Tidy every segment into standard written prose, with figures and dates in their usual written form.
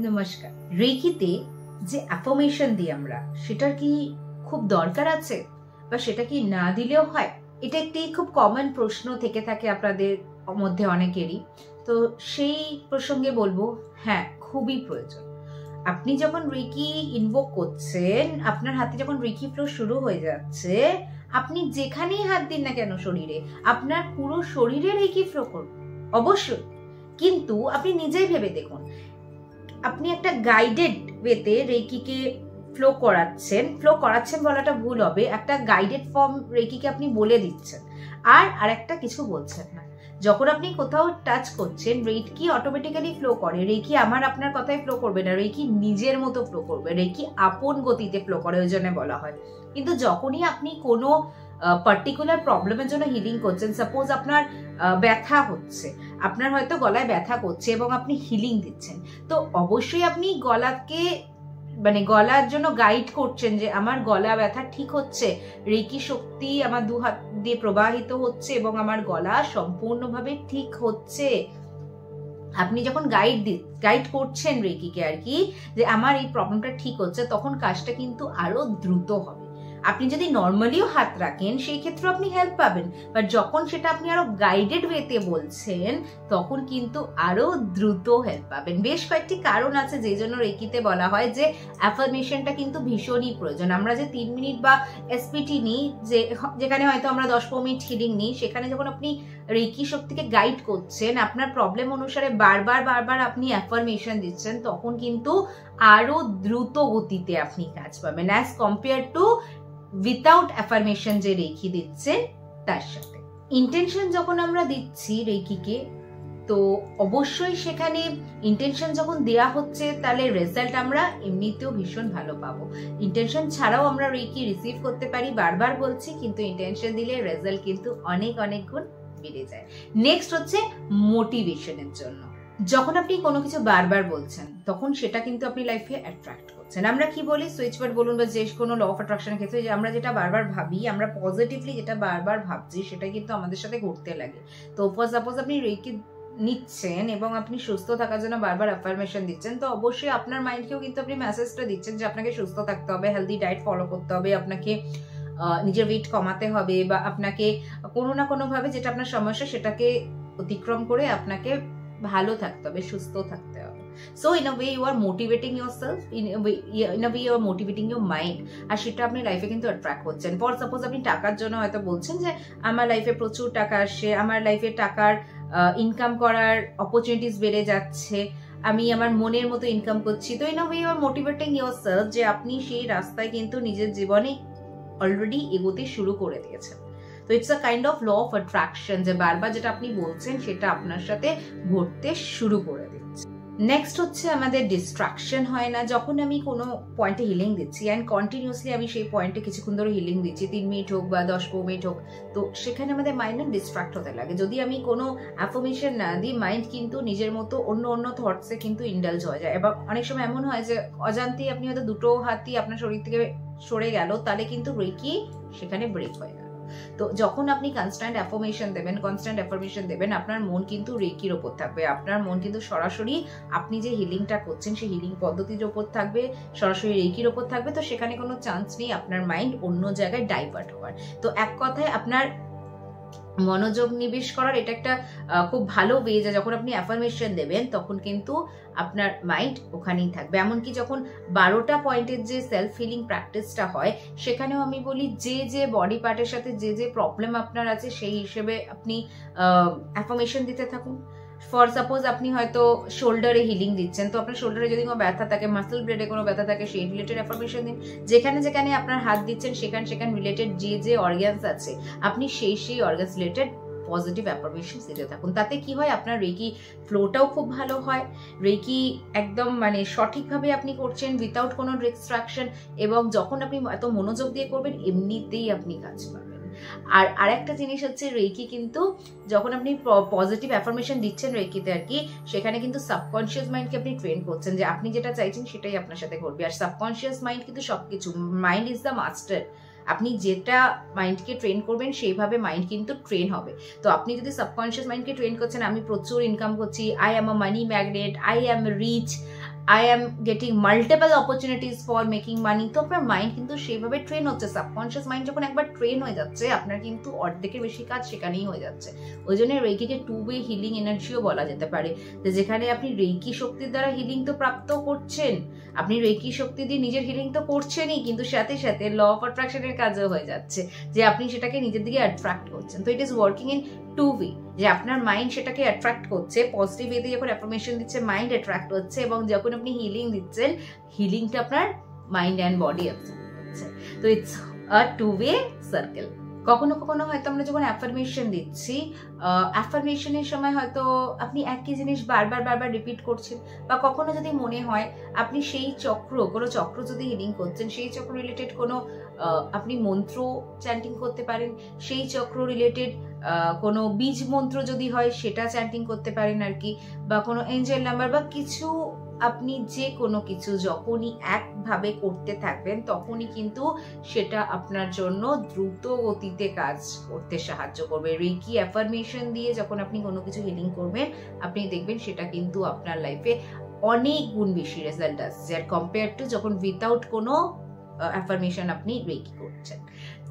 নমস্কার। রেকিতে যে অ্যাফার্মেশন দিই আমরা, সেটার কি খুব দরকার আছে বা সেটা কি না দিলেও হয়? এটা একটি খুব কমন প্রশ্ন থেকে থাকে আপনাদের মধ্যে অনেকেরই। তো সেই প্রসঙ্গে বলবো, হ্যাঁ, খুবই প্রয়োজন। আপনি যখন রেকি ইনভোক করছেন, আপনার হাতে যখন রেকি ফ্লো শুরু হয়ে যাচ্ছে, আপনি যেখানেই হাত দিন না কেন শরীরে, আপনার পুরো শরীরে রেকি ফ্লো করবে অবশ্যই। কিন্তু আপনি নিজেই ভেবে দেখুন, আপনি একটা গাইডেড ওয়েতে রেকিকে ফ্লো করাচ্ছেন বলাটা ভুল হবে, একটা গাইডেড ফর্ম রেকিকে আপনি বলে দিচ্ছেন, আর একটা কিছু বলছেন না। যখন আপনি কোথাও টাচ করছেন, রেকি অটোমেটিক্যালি ফ্লো করে। রেকি আপনার কথায় ফ্লো করবে না, রেকি নিজের মতো ফ্লো করবে, রেকি আপন গতিতে ফ্লো করে, ওই জন্য বলা হয়। কিন্তু যখনই আপনি কোনো পার্টিকুলার প্রবলেমের জন্য হিলিং করছেন, সাপোজ আপনার ব্যথা হচ্ছে, আপনার হয়তো গলায় ব্যথা করছে এবং আপনি হিলিং দিচ্ছেন, তো অবশ্যই আপনি গলার জন্য গাইড করছেন যে আমার গলা ব্যথা ঠিক হচ্ছে, রেকি শক্তি আমার দু হাত দিয়ে প্রবাহিত হচ্ছে এবং আমার গলা সম্পূর্ণভাবে ঠিক হচ্ছে। আপনি যখন গাইড করছেন রেকিকে আর কি, যে আমার এই প্রবলেমটা ঠিক হচ্ছে, তখন কাজটা কিন্তু আরো দ্রুত হবে। আপনি যদি নর্মালিও হাত রাখেন, সেই ক্ষেত্রে আপনি হেল্প পাবেন, বাট যখন সেটা আপনি আরো গাইডেড ওয়েতে বলছেন, তখন কিন্তু আরো দ্রুত হেল্প পাবেন। বেশ কয়েকটি কারণ আছে যেই জন্য রেকিতে বলা হয় যে অ্যাফার্মেশনটা কিন্তু ভীষণই প্রয়োজন। আমরা যে 3 মিনিট বা এসপিটি নিই, যেখানে হয়তো আমরা 10-15 মিনিট হিলিং নিই, সেখানে যখন আপনি রেকি শক্তিকে গাইড করছেন, আপনার প্রবলেম অনুসারে বারবার আপনি অ্যাফার্মেশন দিচ্ছেন, তখন কিন্তু আরো দ্রুত গতিতে আপনি কাজ পাবেন as compare to without affirmation যে রেকি দিচ্ছেন তার সাথে। ইন্টেনশন যখন আমরা দিচ্ছি রেকিকে, তো অবশ্যই সেখানে ইন্টেনশন যখন দেয়া হচ্ছে, তাহলে রেজাল্ট আমরা এমনিতেও ভীষণ ভালো পাবো। ইন্টেনশন ছাড়াও আমরা রেকি রিসিভ করতে পারি, বারবার বলছি, কিন্তু ইন্টেনশন দিলে রেজাল্ট কিন্তু অনেক গুণ বেড়ে যায়। নেক্সট হচ্ছে মোটিভেশনের জন্য। যখন আপনি কোনো কিছু বারবার বলছেন, তখন সেটা কিন্তু আপনি লাইফে অ্যাট্রাক্ট করছেন। আমরা কি বলি, সুইচ ওয়ার্ড বলুন বা যে কোনো ল অফ অ্যাট্রাকশনের ক্ষেত্রে, যে আমরা যেটা বারবার ভাবি, আমরা পজিটিভলি যেটা বারবার ভাবছি, সেটা কিন্তু আমাদের সাথে ঘটতে লাগে। তো সাপোজ আপনি রেকি নিচ্ছেন এবং আপনি সুস্থ থাকার জন্য বারবার অ্যাফার্মেশন দিচ্ছেন, তো অবশ্যই আপনার মাইন্ডকেও কিন্তু আপনি মেসেজটা দিচ্ছেন যে আপনাকে সুস্থ থাকতে হবে, হেলদি ডায়েট ফলো করতে হবে, আপনাকে নিজের ওয়েট কমাতে হবে, বা আপনাকে কোনো না কোনো ভাবে যেটা আপনার সমস্যা সেটাকে অতিক্রম করে আপনাকে ভালো থাকতে হবে, সুস্থ থাকতে হবে। So in a way you are motivating yourself, in a way you are motivating your mind, আর সেটা আপনি লাইফে কিন্তু অ্যাট্রাক্ট করছেন। ফর সাপোজ আপনি টাকার জন্য হয়তো বলছেন যে আমার লাইফে প্রচুর টাকা আসছে, আমার লাইফে টাকার ইনকাম করার অপরচুনিটিস বেড়ে যাচ্ছে, আমি আমার মনের মতো ইনকাম করছি। তো in a way you are motivating yourself, যে আপনি সেই রাস্তায় কিন্তু নিজের জীবনে অলরেডি এগোতে শুরু করে দিয়েছেন। তো it's a kind of law of attraction, যে বারবার যেটা আপনি বলছেন সেটা আপনার সাথে ঘটতে শুরু করে দিচ্ছে। নেক্সট হচ্ছে আমাদের ডিস্ট্রাকশন হয় না। যখন আমি কোনো পয়েন্টে হিলিং দিচ্ছি অ্যান্ড কন্টিনিউসলি আমি সেই পয়েন্টে কিছুক্ষণ ধরে হিলিং দিচ্ছি, 3 মিনিট হোক বা 10-15 মিনিট হোক, তো সেখানে আমাদের মাইন্ড ডিস্ট্রাক্ট হতে লাগে। যদি আমি কোনো অ্যাফার্মেশন না দিই, মাইন্ড কিন্তু নিজের মতো অন্য থটসে কিন্তু ইন্ডালজ হয়ে যায়। এবং অনেক সময় এমন হয় যে অজান্তেই আপনি হয়তো দুটো হাতই আপনার শরীর থেকে সরে গেল, তাহলে কিন্তু রেকি সেখানে ব্রেক হয়ে গেল। তো যখন আপনি কনস্ট্যান্ট অ্যাফার্মেশন দেবেন, আপনার মন কিন্তু রেকির ওপর থাকবে, আপনার মন কিন্তু সরাসরি আপনি যে হিলিংটা করছেন সেই হিলিং পদ্ধতির ওপর থাকবে, সরাসরি রেকির ওপর থাকবে। তো সেখানে কোনো চান্স নেই আপনার মাইন্ড অন্য জায়গায় ডাইভার্ট হওয়ার। তো এক কথায় আপনার মনোযোগ নিবেশ করার এটা একটা খুব ভালো ওয়ে, যে যখন আপনি অ্যাফার্মেশন দেবেন, তখন কিন্তু আপনার মাইন্ড ওখানেই থাকবে। এমনকি যখন 12টা পয়েন্টের যে সেলফ হিলিং প্র্যাকটিসটা হয়, সেখানেও আমি বলি যে বডি পার্টের সাথে যে প্রবলেম আপনার আছে, সেই হিসেবে আপনি অ্যাফার্মেশন দিতে থাকুন। ফর সাপোজ আপনি হয়তো শোল্ডারে হিলিং দিচ্ছেন, তো আপনার শোল্ডারে যদি কোনো ব্যথা থাকে, মাসল ব্লেডে কোনো ব্যথা থাকে, সেই রিলেটেড অ্যাফার্মেশন দিন। যেখানে আপনার হাত দিচ্ছেন, সেখানে রিলেটেড যে অর্গানস আছে, আপনি সেই অর্গানস রিলেটেড পজিটিভ অ্যাফার্মেশন দিতে থাকুন। তাতে কি হয়, আপনার রেকি ফ্লোটাও খুব ভালো হয়, রেকি একদম সঠিকভাবে আপনি করছেন উইথাউট কোনো ডিস্ট্রাকশন, এবং যখন আপনি এত মনোযোগ দিয়ে করবেন, এমনিতেই আপনি কাজ পাবেন। আর আরেকটা জিনিস হচ্ছে, রেকি কিন্তু যখন আপনি পজিটিভ অ্যাফার্মেশন দিচ্ছেন রেকিতে আর কি, সেখানে কিন্তু সাবকনশিয়াস মাইন্ডকে আপনি ট্রেন করছেন, যে আপনি যেটা চাইছেন সেটাই আপনার সাথে ঘটবে। আর সাবকনশিয়াস মাইন্ড কিন্তু সবকিছু, মাইন্ড ইজ দ্য মাস্টার। আপনি যেটা মাইন্ডকে ট্রেন করবেন, সেইভাবে মাইন্ড কিন্তু ট্রেন হবে। তো আপনি যদি সাবকনশিয়াস মাইন্ডকে ট্রেন করছেন, আমি প্রচুর ইনকাম করছি, I am a money magnet, I am rich, I am getting multiple opportunities for making money. তো আপনার মাইন্ড কিন্তু সেইভাবে ট্রেন হচ্ছে। সাবকনশিয়াস মাইন্ড যখন একবার ট্রেন হয়ে যাচ্ছে, আপনার কিন্তু অর্ধেকের বেশি কাজ সেখানেই হয়ে যাচ্ছে। ওই জন্য রেকিকে 2-way হিলিং এনার্জিও বলা যেতে পারে, যেখানে আপনি রেকি শক্তির দ্বারা হিলিং তো প্রাপ্ত করছেন, আপনি রেকি শক্তি দিয়ে নিজের হিলিং তো করছেনই, কিন্তু সাথে সাথে ল অফ অ্যাট্রাকশনের কাজও হয়ে যাচ্ছে, যে আপনি সেটাকে নিজের দিকে অ্যাট্রাক্ট করছেন। তো it is working in 2-way, যে আপনার মাইন্ড সেটাকে অ্যাট্রাক্ট করছে, পজিটিভ ওয়েতে যখন অ্যাফার্মেশন দিচ্ছে মাইন্ড অ্যাট্রাক্ট হচ্ছে, এবং যখন আপনি হিলিং দিচ্ছেন হিলিংটা আপনার মাইন্ড অ্যান্ড বডি অ্যাবসর্ব করছে। তো ইটস আ 2-way সার্কেল। কখনো কখনো হয়তো আমরা যখন অ্যাফার্মেশন দিচ্ছি, অ্যাফার্মেশনের সময় হয়তো আপনি একই জিনিস বারবার রিপিট করছেন, বা কখনো যদি মনে হয় আপনি সেই কোনো চক্র যদি হিলিং করছেন, সেই চক্র রিলেটেড কোনো আপনি মন্ত্র চ্যান্টিং করতে পারেন, সেই চক্র রিলেটেড কোনো বীজ মন্ত্র যদি হয় সেটা চ্যান্টিং করতে পারেন আর কি, বা কোনো এঞ্জেল নাম্বার বা কিছু, আপনি যে কোনো কিছু যখনই একভাবে করতে থাকবেন তখনই কিন্তু সেটা আপনার জন্য দ্রুত গতিতে কাজ করতে সাহায্য করবে। রেকি অ্যাফার্মেশন দিয়ে যখন আপনি কোনো কিছু হিলিং করবেন, আপনি দেখবেন সেটা কিন্তু আপনার লাইফে অনেক গুণ বেশি রেজাল্ট আসছে আর কম্পেয়ার টু যখন উইথাউট কোনো অ্যাফার্মেশন আপনি রেকি করছেন।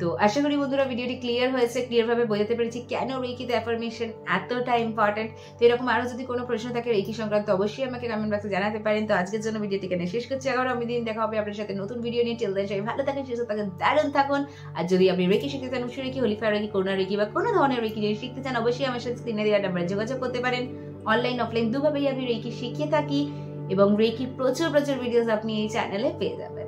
তো আশা করি বন্ধুরা ভিডিওটি ক্লিয়ার হয়েছে, ক্লিয়ার ভাবে বোঝাতে পেরেছি কেন রেকিতে অ্যাফার্মেশন এতটা ইম্পর্টেন্ট। তো এরকম আরো যদি কোনো প্রশ্ন থাকে রেকি সংক্রান্ত অবশ্যই আমাকে কমেন্ট বক্সে জানাতে পারেন। তো আজকের জন্য ভিডিওটি এখানে শেষ করছি, আবার আমি দিন দেখা হবে আপনার সাথে নতুন ভিডিও নিয়ে। টিল দেন সবাই ভালো থাকেন, সুস্থ থাকেন, দারুণ থাকুন। আর যদি আপনি রেকি শিখতে চান, উৎস রেকি, হলিফায়ার রেকি, করোনা রেকি বা কোনো ধরনের রেকি যদি শিখতে চান, অবশ্যই আমার সাথে স্ক্রিনে দেওয়া নাম্বারে যোগাযোগ করতে পারেন। অনলাইন অফলাইন দুভাবেই আমি রেকি শিখিয়ে থাকি এবং রেকি প্রচুর ভিডিওস আপনি এই চ্যানেলে পেয়ে যাবেন।